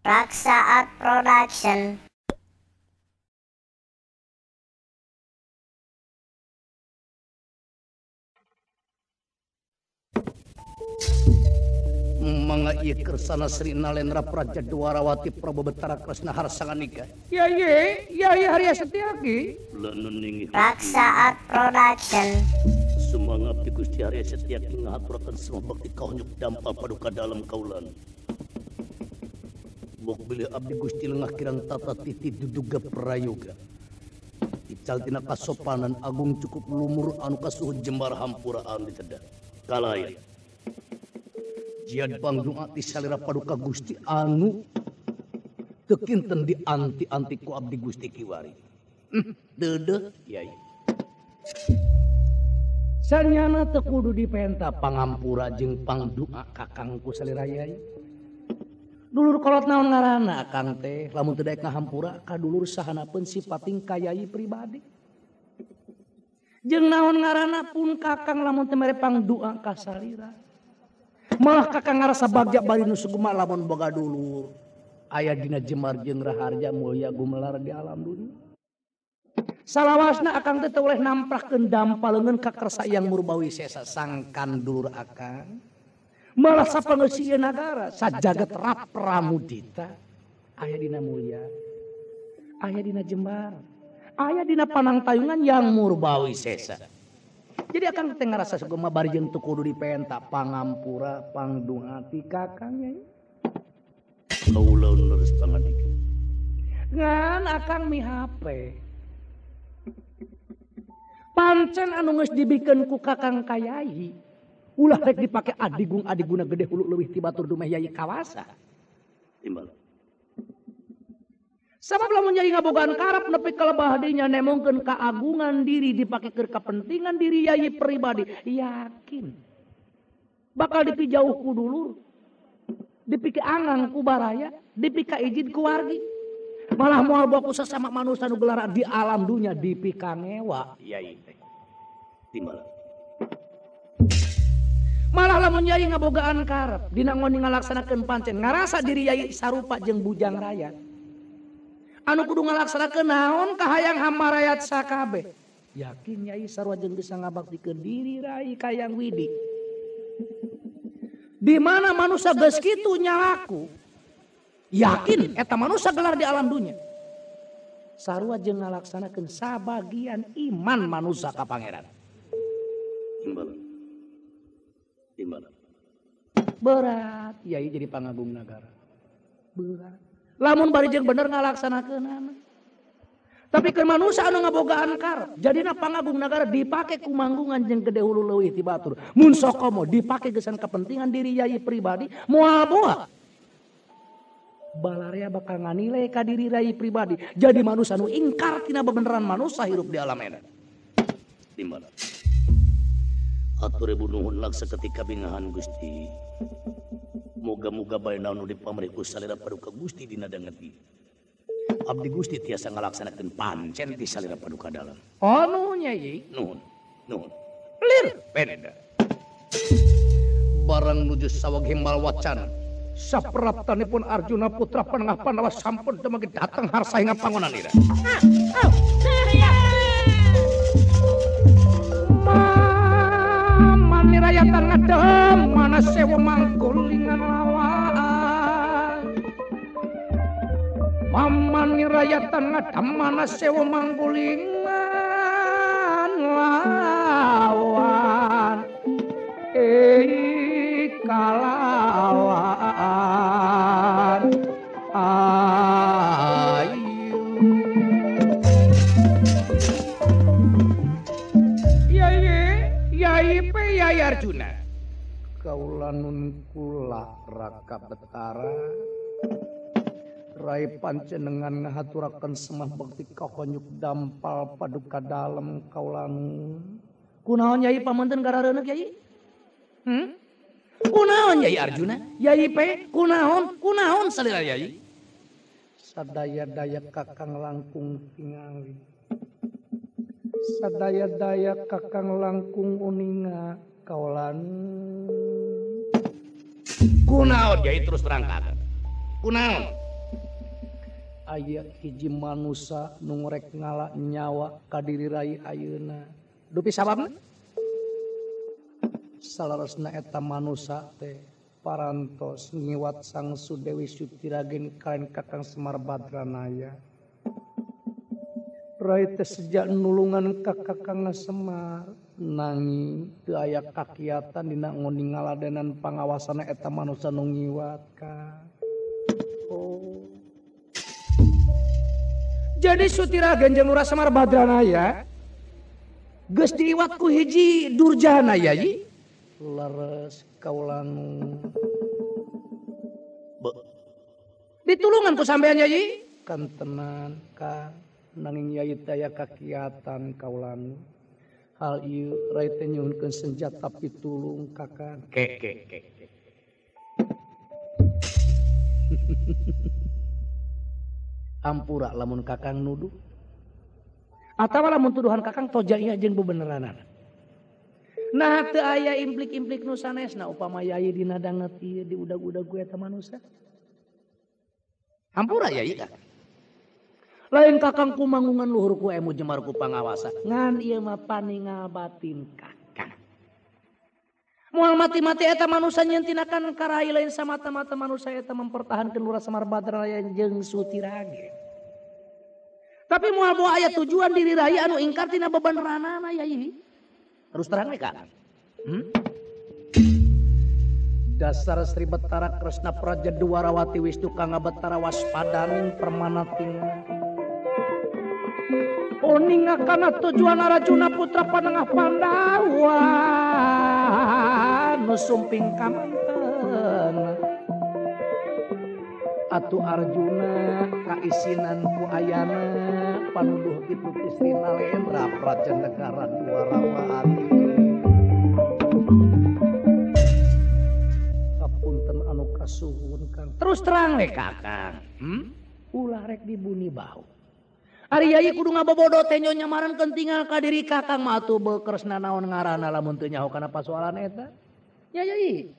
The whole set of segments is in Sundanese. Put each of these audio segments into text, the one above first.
Raksa Art Production. Mga iya kersana Sri Nalendra Praja Dwarawati Prabu Betara Kresna Harsanganika. Ya Harya Setyaki. Lenuningi Raksa Art Production. Sumangga abdi Gusti Arya Setyaki ngahaturaken semua bakti kaunyuk dampal paduka dalam kaulan. Bok bilih abdi Gusti lengah kirang tata titi duduga prayoga. Ical tina kasopanan agung cukup lumur anu kasuh jembar hampuraan di tedah. Kalaya. Jiad pangdung ati salira paduka Gusti anu tekinten di anti ku abdi Gusti Kiwari. Dede yai. Sanyana teu kudu dipenta pangampura jeung pangdoa kakangku salira yai. Dulur kolot naon ngaranna akang teh lamun teu daek ngahampura ka dulur sahanapeun sipating kayai pribadi. Jeung naon ngaranna pun kakang lamun teu mere pangdoa ka salira. Malah kakang ngarasa bagja bari nu sugema lamun boga dulur aya dina Jemar jeung Raharja mulya gumelar di alam dunia. Salawasna akang teh teu oleh namprakeun dampaleungeun ka kersa yang murbawi sesa sangkan dulur akang. Malah sapangeusieun nagara sajagat rapramudita aya dina mulya, aya dina Jembar, aya dina panangtayungan yang murbawi sesa. Jadi akang teh ngarasa sugema bari jeung teu kudu dipenta pangampura pangdung ati kakang nya. Kaula leres pangadik. Ngan akang mihape. Pancen anu geus dibikeun ku kakang kayai ulah rek dipake adigung-adiguna gede hulu leuwih ti batur dumeh yai kawasa. Timbal. Sabab lamun jadi ngabogaan karep nepi ka lebah dinya nemongkeun kaagungan diri dipake keur kepentingan diri yai pribadi, yakin bakal dipijauh ku dulur, dipike angang ku baraya, dipika izin ku wargi. Malah moal bawa ku sesama manusia nu gelara di alam dunia dipika ngewa yai teh. Timbal. Malah lamun yai ngabogaan karep dina ngoni ngalaksanakeun pancen ngarasa diri yai sarupa jeung bujang rakyat. Anu kudu ngalaksanakeun naon kahayang hamba rakyat sakabeh. Yakin yai sarua jeung geus ngabaktikeun diri rai kayang widi. Di mana manusia geus kitu nyalaku. Yakin eta manusia gelar di alam dunia. Sarua jeung ngalaksanakeun sabagian iman manusia ka pangeran. Timbal. Berat yai jadi pangagung negara. Berat. Lamun bari jeung bener ngalaksanakeunana. Tapi ke manusia anu ngabogaan karep jadina pangagung negara dipake ku manggungan jeung gede hulu leuwih ti batur. Mun sokomo dipake gesan kepentingan diri yai pribadi moal boa. Balarea bakal nganilai ka diri yai pribadi. Jadi manusia anu ingkar tina bebeneran manusia hirup di alam edan. Timbal. Atur ibu nuhun laksa ketika bingahan Gusti. Moga-moga bae naon di pamrih ku salira paduka Gusti dina dangeti. Abdi Gusti tiasa ngalaksanakeun pancen ti salira paduka dalam. Oh nuhun yai. Nuhun. Lir peneda. Barang nuju sawag himbal wacana. Sapraptanipun Arjuna putra panengah Pandawa sampun dumagi datang harsaing pangonan ira. Manirayatan ngadem mana sewa mangkulingan lawan. Manirayatan ngadem mana sewa mangkulingan lawan. Kalawan ayu. Yai Arjuna. Kaula nun kula Raka Betara. Rai panjenengan ngahaturaken semah bakti kahonyuk dampal paduka dalem kaula nun. Kunaon yai pamanten garareuneuh yai? Kunaon yai Arjuna? Yai pe kunaon salira yai? Sadaya-daya kakang langkung tingali. Sadaya-daya kakang langkung uninga kaulan. Kunaon yai terus terangkan. Kunaon? aya hiji manusia nu ngorek ngala nyawa ka diri rai ayeuna. Dupi sababna? Salaresna eta manusia teh parantos ngiwat Sang Sudewi Sutiragen kalain Kakang Semar Badranaya. Rai teh sejak nulungan ka Kakang Semar nanging teu aya kakiatan dina ngoni ngaladenan pangawasana eta manusia nu ngiwat ka. Oh. Jadi Sutiragen jeung Lurah Semar Badranaya geus diiwat ku hiji durjana yai. Leres kaulanu. Ditulungan ku sampean yai. Kantenan ka nanging yai teh aya kakiatan kaulanu. Hal ieu rai teh nyuhunkeun senjata pitulung Kakang. Ke. Ampura lamun Kakang nuduh. Atawa lamun tuduhan Kakang toja ieu jeung bebeneranana. Nah teu aya implik-implik nu sanesna upama yai dina danget ieu diudag-udag ku eta manusia. Hampura yai ka. Lain Kakang kumangungan luhur ku emu jemar ku pangawasa. Ngan ieu mah paningal batin Kakang. Moal mati-mati eta manusia nyeentinakan karai lain samata-mata manusia eta mempertahankeun Lurah Semar Badranaya jeung Sutiragen. Tapi moal boa aya tujuan diri rai anu ingkar tina bebeneranana yai. Terus terang Kak. Dasar Sri Betara Kresna Praja Dwarawati Wisnu Kanga Betara waspadaning permanating. Oningakan tujuan Arjuna putra panengah Pandawa nu sumping kamanten. Atu Arjuna kaisinan ku ayana panuduh kitu Istri Nalendra Praja Negara Dwarawati. Kapunten anu kasuhun Kang. Terus terang we Kakang. Ulah rek dibuni bau. Ari yai kudu ngabobodo teh nyonya marankeun tinggal ka diri Kakang mah atuh beukresna naon ngaranna lamun teu nyaho kana pasoalan eta. Ya yai.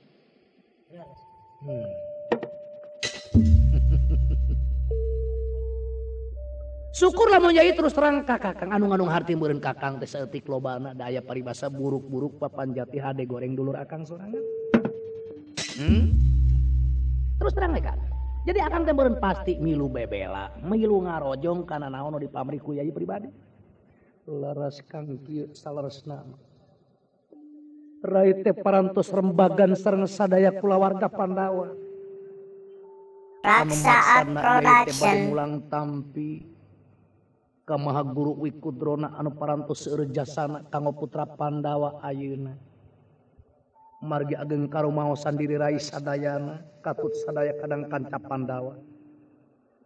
Syukur lamun yai terus terang ka Kakang anu harti meureun Kakang teh saeutik lobana daya paribasa buruk-buruk papan jati hade goreng dulur akang sorangan. Terus terang we Kakang. Jadi akang teh meureun pasti milu bebela, milu ngarojong kana naon nu dipamri ku yai pribadi. Leres Kang kieu saleresna. Rai teh parantos rembagan sareng sadaya kulawarga Pandawa. Raksaat Production. Mulang tampi ka Maha Guru Wikudrona anu parantos seueur jasana kanggo putra Pandawa ayeuna. Margi ageng karumaosan diri rai sadayana katut sadaya kadang kanca Pandawa.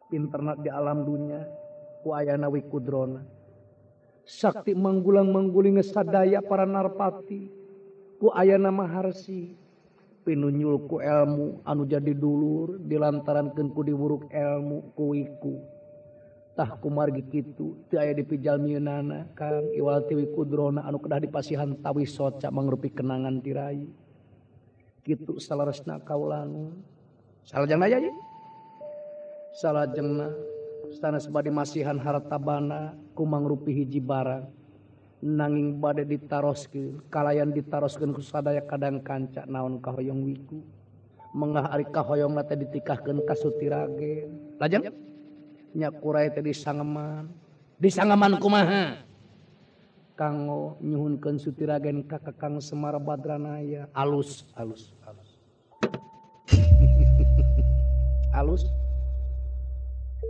Pinterna di alam dunya ku ayana Wikudrona. Sakti manggulang-mangguling sadaya para narpati ku ayana Maharsi. Pinunyul ku ilmu anu jadi dulur dilantarankeun ku diwuruk ilmu ku Wiku. Tah kumargi kitu teu aya dipijalmieunana Kang iwal ti Wikudrona anu kedah dipasihan tawi soca mangrupi kenangan ti rai. Kitu salaresna kaulanu. Salajengna yai. Salajengna sanes bade masihan harta bana ku mangrupi hiji barang. Nanging bade ditaroskeun kalayan ditaroskeun ku sadaya kadang kanca naon kahoyong Wiku. Mengah ari kahoyongna teh ditikahkeun ka Sutiragen. Lajeng nya kuray teh disangeman. Disangeman kumaha? Kanggo nyuhunkeun Sutiragen ka Kakang Semar Badranaya. Alus.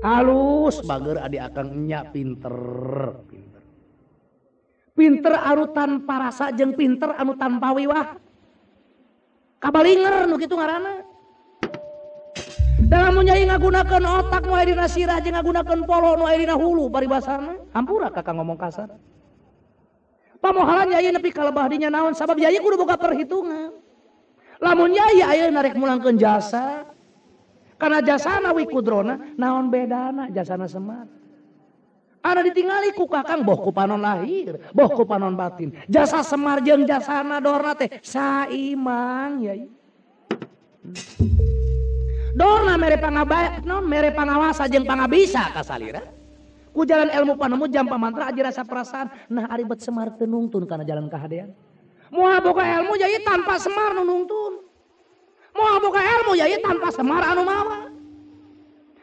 Alus bager adi akang nya pinter. Pinter anu tanpa rasa jeung pinter anu tanpa wiwah. Kabalinger nu kitu ngaranna. Dalam nyai ngagunakeun otak nu aya dina sirah jeung ngagunakeun polo nu aya dina hulu paribasana. Hampura Kakang ngomong kasar. Pamohalan yai nepi ka lebah dinya naon sabab yai kudu boga perhitungan. Lamun yai ayeuna rek mulangkeun jasa kana jasana Wikudrona naon bedana jasana Semar. Ana ditingali ku Kakang boh ku panon lahir, boh ku panon batin. Jasa Semar jeung jasana Dorna teh saimang yai. Dorna mere mere pangawasa jeung pangabisa kasalira. Ku jalan ilmu panemu jam pamantra aji rasa perasaan. Nah aribet Semar teu nungtun kana jalan kahadean. Moal boga ilmu jadi tanpa Semar nu nungtun. Moal boga ilmu jadi tanpa Semar anu mawa.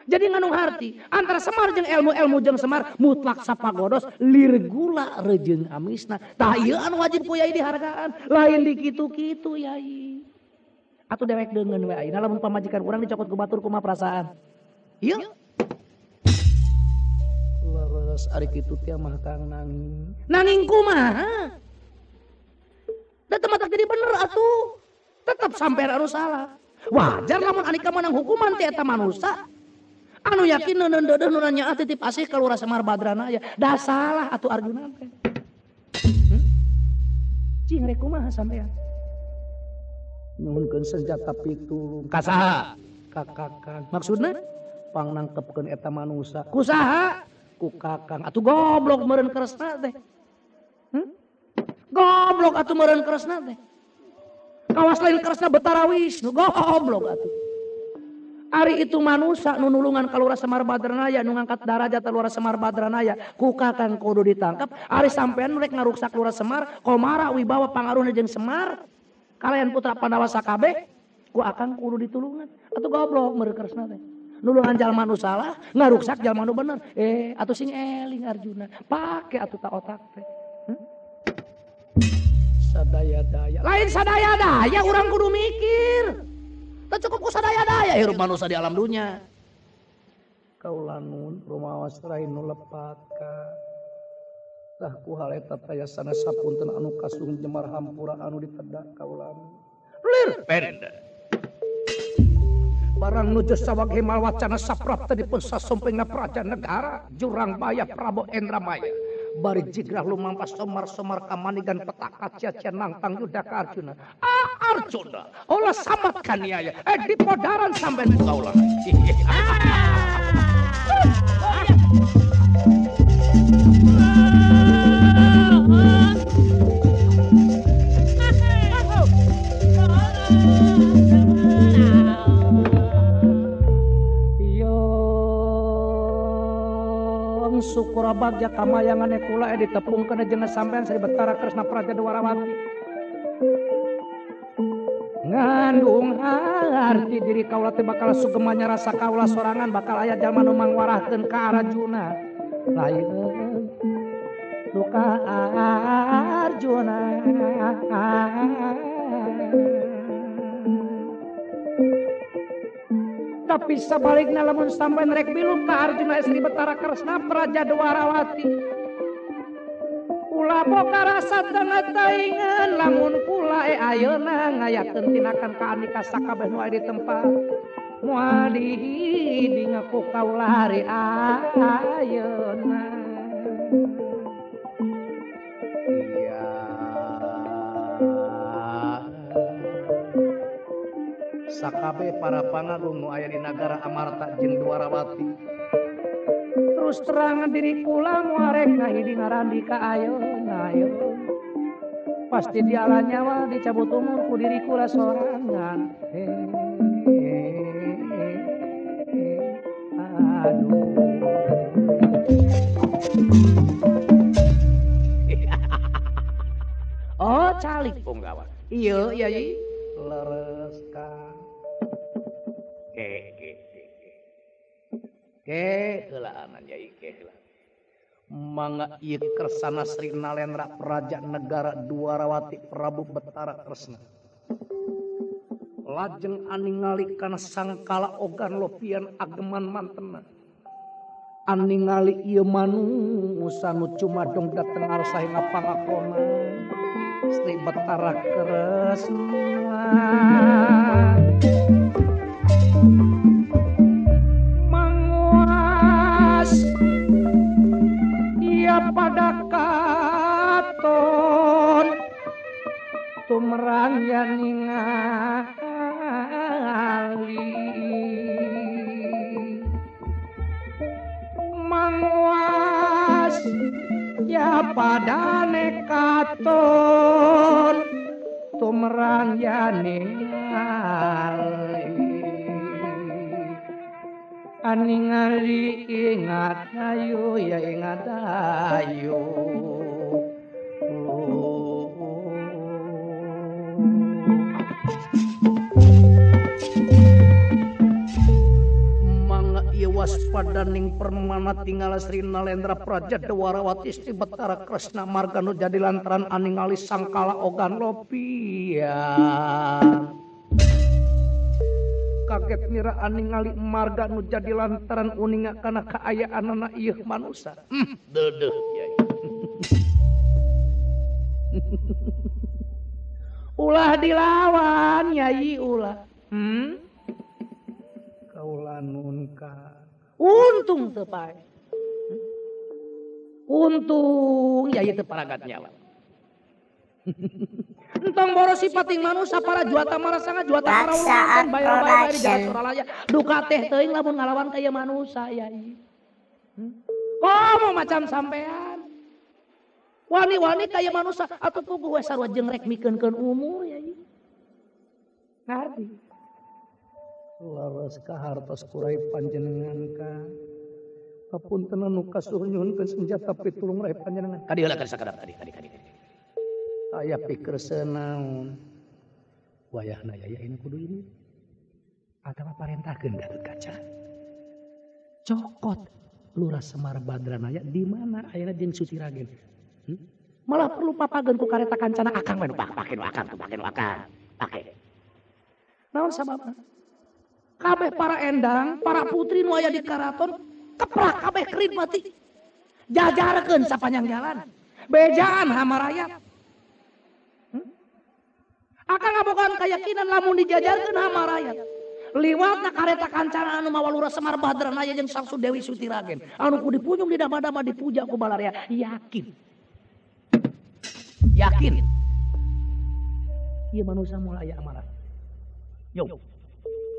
Jadi nganung harti antara Semar jeung ilmu jeung Semar mutlak sapagodos lirgula rejeung amisna. Tah ieu anu wajib ku yai dihargaan, lain di kitu-kitu yai. Atuh dewek deungeun we ayeuna lamun pamajikan urang dicokot ku batur kumaha perasaan. Ieu leres ari kitu teh mah Kang nanging. Nanging kumaha? Da teu matak jadi bener atuh. Tetep sampean anu salah. Wajar lamun anika menang hukuman ti eta manusa. Anu yakin neuneuh deudeuh nu nanya titip asih ka Lurah Semar Badranaya. Da salah atuh Arjuna teh. Cing rek kumaha sampean? Nyuhunkeun senjata pitulung. Ka saha? Ka Kakang. Maksudna pangnangkepkeun eta manusa. Ku saha? Ku Kakang. Atuh goblok meureun keresna teh. Goblok atuh meureun keresna teh. Kawas lain keresna Betara Wisnu goblok atuh. Ari itu manusia nu nulungan ka Lurah Semar Badranaya nu ngangkat darajat Lurah Semar Badranaya ku Kakang kudu ditangkap. Ari sampean rek ngaruksak Lurah Semar komara wibawa pangaruhna jeung Semar kalayan putra Pandawa sakabeh ku Akang kudu ditulungan. Atuh goblok meureun keresna teh. Nulungan jalma nu salah ngaruksak jalma nu bener. Atuh sing eling Arjuna pake atuh ta otak teh. Sadaya-daya. Lain sadaya-daya urang kudu mikir. Tak cukup ku sadaya-daya hirup manusia di alam dunia. Kaula nun rumaos lain nu lepat ka. Tah ku hal eta taya sanes sapunten anu kasuhun Jemar hampura anu ditedak kaula. Lir penda. Barang nuju sawag himal wacana saprapta dipun sasompengna praja negara jurang baya Prabu Endramaya. Bari jigrah lumampas somar-somar kamanigan petaka ciacian nangtang Yudhaka Arjuna. Arjuna, olah samat kaniaya. Di podaran sampean kaula. Syukur bagja kamayangane kula ditepungkeun jeung sampean Sri Betara Kresna Praja Dwarawati. Ngandung arti diri kaula teh bakal sugemanya rasa kaula sorangan bakal aya jalma nu mangwarahkeun ka Arjuna. Lain duka Arjuna. Tapi sebaliknya lamun sampean rek bilung ka Arjuna Sri Betara Kresna Praja Dwarawati. Kula boga rasa tengah taingan lamun kula ayeuna ngayakeun tinakan ka anika sakabeh nu aya di tempat. Moal dihiding ku kaula hari ayeuna. Sakabeh para pangagung nu aya di nagara Amarta jeung Dwarawati. Terus terang diri kula moal rek ngahidi ngarandi ka ayeuna. Pasti diala nyawa dicabut umur ku diri kula sorangan. Aduh. Oh calik punggawa. Iya Yai. Leres ka. Keulaan Yai keulaan. Mangga ieu kersana Sri Nalendra Praja Negara Dwarawati Prabu Betara Kresna. Lajeng aningali kana sangkala ogan lopian ageman mantena. Aningali ieu manusa nu cumadong dateng arsaheuna pangakona. Sri Betara Kresna. Pada katon tumerang yang ningali mangwas ya pada nekaton tumerang yang ningali ningali ingat ayu ya ingat ayu mangga ieu waspadaning permana tinggal Sri Nalendra Praja Dwarawati Isti Betara Kresna Marga nu jadi lantaran aningali sangkala ogan lopian kaget mira aningali marga nu jadi lantaran uninga kana kaayaan ieu manusa Deudeuk Yai. ulah dilawan Nyai ulah kaula nun ka untung teu pae untung Yai teu paragat nyawa entong boros sipating manusia para juata marasanga juata para ulangan bayar-bayar di jalan Suralaya duka teh teuing lamun ngalawan kaya manusia Yai mau macam sampean wani-wani kaya manusia atuh puguh we sarua jeung rek mikeunkeun umur Yai ngarti laras ka hartos kurai panjenengan ka kapunten nu kasuh nyuhunkeun senjata pitulung rai panjenengan Kadi heula keur sakadap kadi. aya pikir senaon wayahna Yai ini kudu ini atawa parentahkeun Gatut Kaca cokot Lurah Semar Badranaya di mana ayeuna jeung Suti Ragen malah perlu papageun ku kareta kancana akang we pake naon sababna kabeh para endang para putri nu aya di karaton keprak kabeh kerid mati jajarkeun sapanjang jalan bejaan hama rakyat Akang ngabogaan keyakinan lamun dijajarkeun hama rakyat. Liwatna kareta kancana anu mawa Lurah Semar Badranaya jeung Sang Dewi Suti Ragen. Anu ku dipunjung di dama-dama dipuja ku balaria. Yakin. Ieu manusia mulai aya amarah. Yo.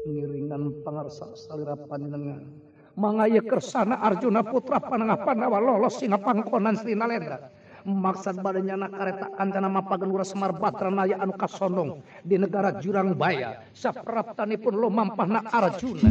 Ngiringan pangarsa salira panjenengan. Mangaya kersana Arjuna putra panengah Pandawa lolos sina pangkonan Sri Nalendra. Maksud badannya kareta kancana mapageun Lurah Semar Badranaya anu kasondong di negara Jurang Baya sapraptanipun lumampahna Arjuna.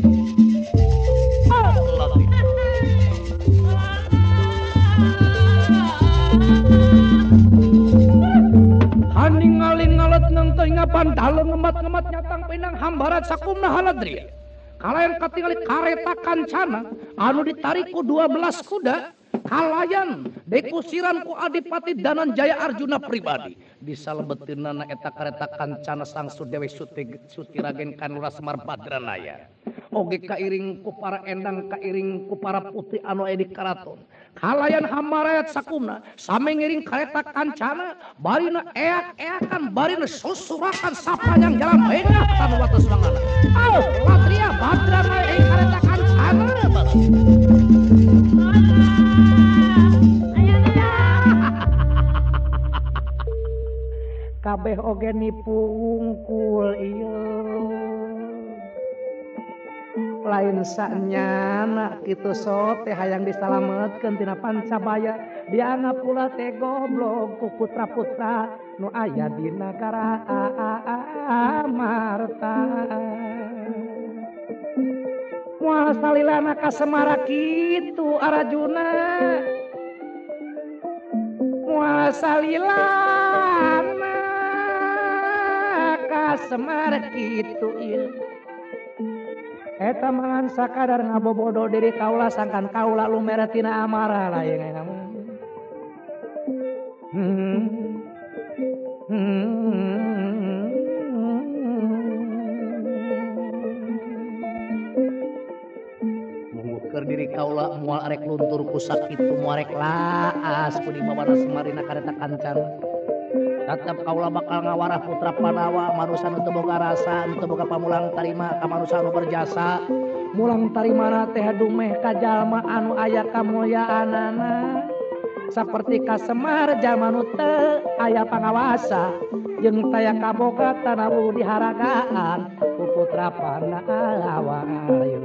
Haningalin ngalet nang teuing pandaleng ngemat-ngemat nyatang pinang hambarat sakumna haladria. Kalayan katingali kareta kancana anu ditarik ku 12 kuda kalayan dekusiran ku Adipati Dananjaya Arjuna pribadi disalebeuteunana eta kareta kancana Sang Dewi Suti Ragen kan Lurah Semar Badranaya oge kairing ku para endang kairing ku para putri anu aya di karaton kalayan hamarayat sakumna same ngiring kareta kancana barina eak-eakan barina susurakan sapanjang jalan bengah tanu wates mangana latria Badranaya ing kareta kancana kabeh oge nipu wungkul ieu lain sanyana kitu sote hayang disalametkeun tina Pancabaya dianggap pula teh goblok ku putra-putra nu aya di nagara Amarta moal salilana ka Semara kitu Arjuna moal salilana Semar kitu ieu eta mangan sakadar ngabobodo diri kaula sangkan kaula lumere tina amarah laeng namun munggukeun diri kaula moal arek luntur ku sakitu moal arek laas ku dibawana Semarina kareta kancana tetap kaula bakal ngawarah putra Pandawa manusia nu teu boga rasa nu teu boga pamulang tarima ka manusia anu berjasa mulang tarimana teh dumeh ka jalma anu aya kamulyaanana saperti ka Semar jalma nu teu aya pangawasa jeung taya kaboga tanawu diharagaan ku putra Pandawa ayo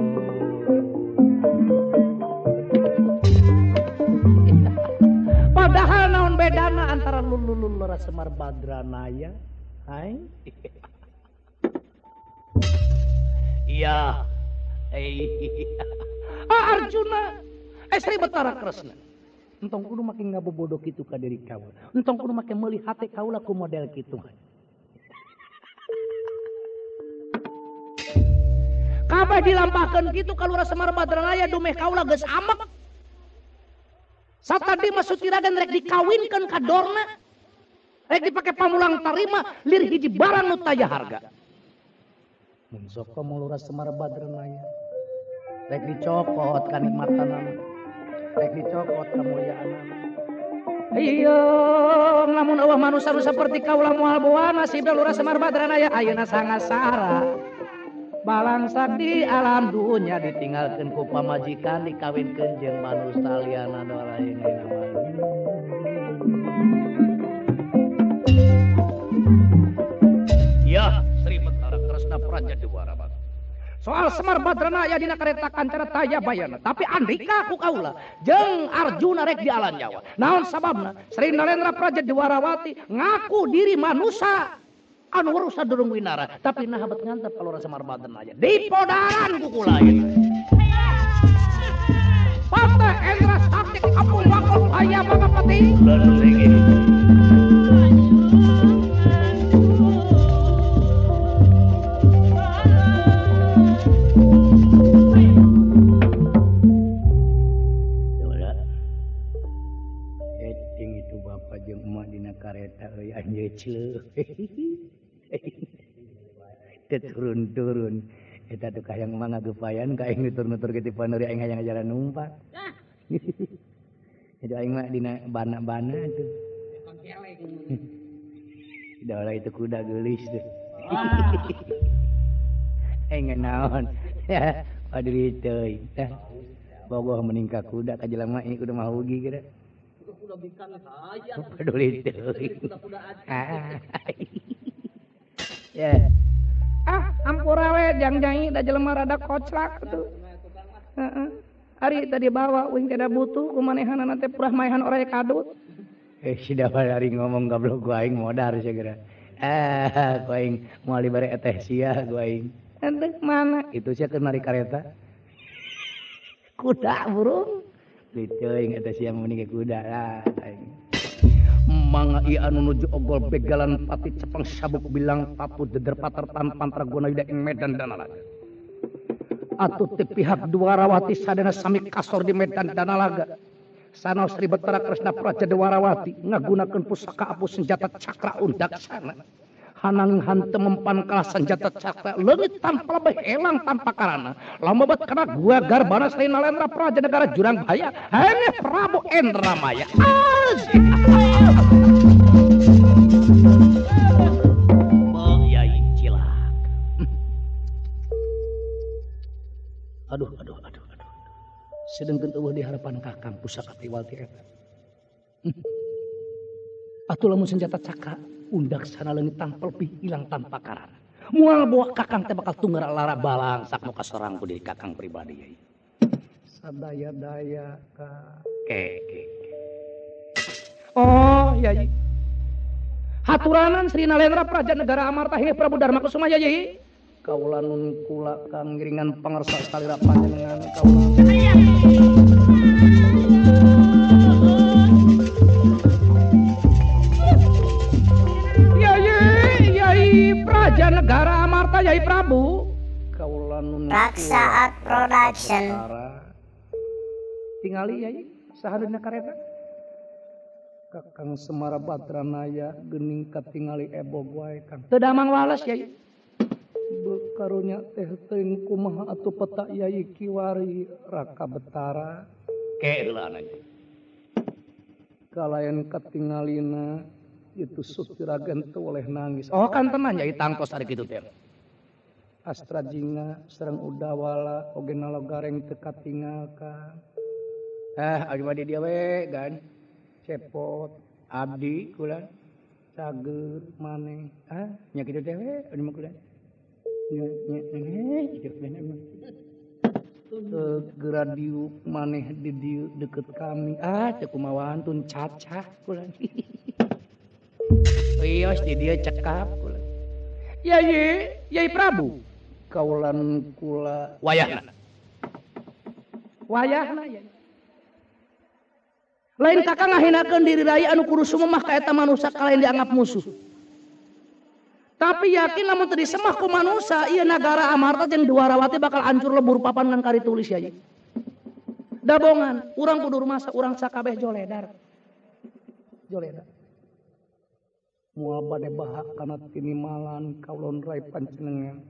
padahal naon bedana antara Lurah Semar Badranaya hai iya Arjuna Sri Bathara Kresna entong kudu makin ngabobodo kitu ka diri kaula entong kudu make meuli hate kaula ku model kitu kabeh dilampahkeun kitu ka Lurah Semar Badranaya dumeh kaula geus amek satadi mah Sutiraden rek dikawinkeun ka dorna rek dipake pamulang tarima lir hiji barang nu taya harga mun sok Lurah Semar Badranaya rek dicokot kanikmatan rek dicokot kamuliaan iya lamun eueuh manusia nu saperti kaula moal boa nasib Lurah Semar Badranaya ayeuna sangasara balangsak di alam dunya ditinggalkeun ku pamajikan dikawinkeun jeung manusia liana lain ya Sri Bathara Kresna Praja Dwarawati soal Semar Badranaya dina kareta Kancana Tayabayana tapi andika ku kaula jeung Arjuna rek di alam nyawa naon sababna Sri Nalendra Praja Dwarawati ngaku diri manusia anu weruh sadurung winara tapi nah bet ngantep ka Lurah Semar Badranaya di podaran ku kulain Pate Endra Sakti Kapung Wakul Aya Bangapati lalu lagi turun-turun eta tuh kayang mangga gepayan kaing nutur-nutur ke tipanuri aing hayang jalan numpak itu aing mah dina bana-bana tuh dalah itu kuda geulis tuh aing naon ya padri teuy tah bogoh meningka kuda ka jelema ieu kudu mah ugi geura kuda bikan saja paduli teuy ya ampura we jangjang da jelema rada koclak tuh ari tadi bawa uing tidak butuh kumanehanana teh purah maehan oraya kadut si dawa ari ngomong goblok ku aing modar segera ku aing moal dibere teh sia ku aing ente mana itu sia keur nari kareta kuda burung diteuing eta sia meuni kuda lah aing mangga ieu anu nuju ogol begalan pati cepeng sabuk bilang papu deder patar tanpan tragona yuda ing Medan Danalaga atuh ti pihak Dwarawati sadana sami kasor di Medan Danalaga sanaos Sri Bathara Kresna Praja Dwarawati ngagunakeun pusaka apu senjata cakra undaksana hananging hanteu mempan kalah senjata cakra leungit tanpa lebih elang tanpa karana lambat kana gua garbana Sri Nalendra Praja Negara Jurang Bahaya hanya Prabu Endramaya Aduh. Sedengkeun eueuh di harapan Kakang pusaka Tiwalti eta. Atuh lamun senjata cakra undaksana leungit tampel pi ilang tanpa karana. Moal bawa Kakang teh bakal tunggal lara balang sak nu kasorang ku diri Kakang pribadi yai. Sadaya-daya ka ke. Oh, yai. Haturanan Sri Nalendra Praja Negara Amarta Hinggih Prabu Dharma Kusuma yai. Kaula nun kula kang ngiringan pangarsa salira panjenengan kaula Yai Praja Negara Amarta Yai Prabu kaula nun Raksaat Production tingali yai saha dina kareta Kakang Semar Badranaya geuning katingali ebog wae Kang teu damang wales yai karunya teh teuing kumaha atuh peta Yai Kiwari Raka Betara ke heula ananya kalayan katingalina itu Sutiragen teu oleh nangis oh kan tenan Yai tangtos ari kitu teh Astra Jinga sareng Udawala oge nalogareng teu katingalkan abi mah di dia we gan cepot abdi kula cager maneh nya kitu teh we anu mah kula geradiu maneh di dieu deket kami teu kumaha tun cacah kula wios di dieu cekap kula Yai Prabu kaulan kula wayahna wayahna ya. Lain kakak ngahinakeun diri raya anu kudu sumemah ka eta manusia kalain dianggap musuh. Tapi yakin lamun teu disemah ku manusia ieu nagara amarta jeung Dwarawati bakal hancur lebur papan ngan kari tulis ya. Dabongan, urang kudu rumasa urang sakabeh joledar. Joledar. Moal bade bahak kana tinimalan kaulon rai panjenengan.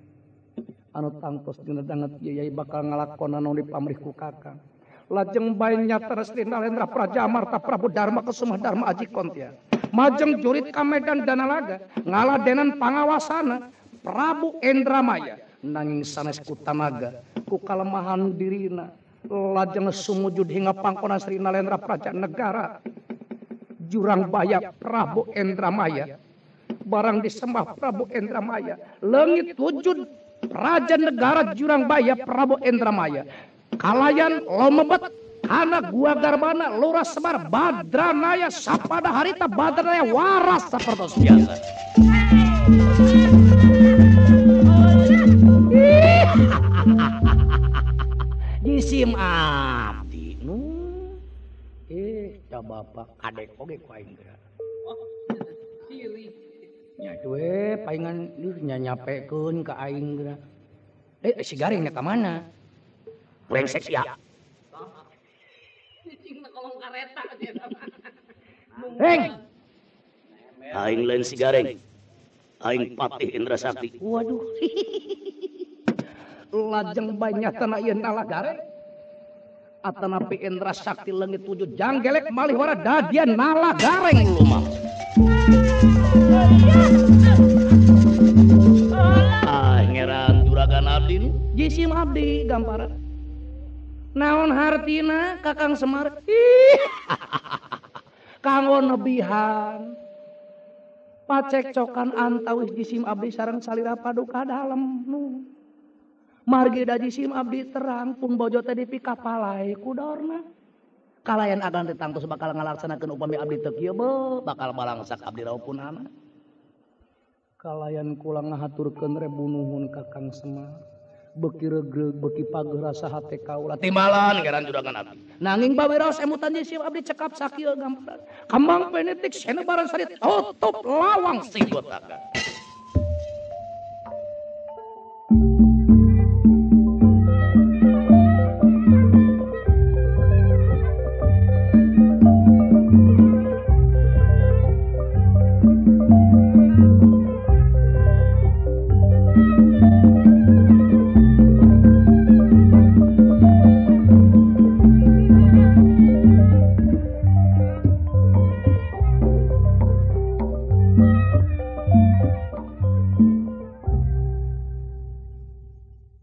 Anu tangtos dina danget ieu bakal ngalakon anu dipamrih ku Kakang. Lajeng bae nyata Resti Nalendra Praja Amarta Prabu Dharma Kesumah Dharma Aji Kontia. Majeng jurit ka Medan Danalaga ngaladenan pangawasana Prabu Endramaya nanging sanes ku tanaga ku kalemahan dirina lajeng sumujud hingga pangkona Sri Nalendra Praja Negara Jurang Baya Prabu Endramaya barang disembah Prabu Endramaya leungit wujud Raja Negara Jurang Baya Prabu Endramaya kalayan lomebet kana gua garbana lurah Semar Badranaya sapada harita Badranaya waras sapertos biasa. Jisim abdi nu ya bapak kadek oge ku aing geura. Nya we paingan nya nyapekeun ka aing geura. Si Garing nya ka mana? Brengsek ya. Reng. Aing lain si Gareng. Aing Patih Indra Sakti. Waduh. Lajeng banyatana ieu Nalagareng. Atanapi Indra Sakti leungit wujud janggelek malih wara dadian Nalagareng lumam. Ngeran juragan abdi nu. Jisim abdi gamparan. Naon hartina Kakang Semar? Kanggo nebihan. Pacekcokan antawis jisim abdi sareng salira paduka dalem nu. Margi da jisim abdi terang pun bojo teh dipikapalai kudorna. Kalayan agan teh tangtos bakal ngalaksanakeun upami abdi teu kieu bakal balangsak abdi raupunana. Kalayan kula ngahaturkeun rebunuhun Kakang Semar. Beki regreg beki pageuh rasa hate kaula timbalan ngaran juragan abdi nanging bawiraos emutan jisim abdi cekap sakieu gamparan kambang penetik senebaran sari tutup lawang singgot Kakang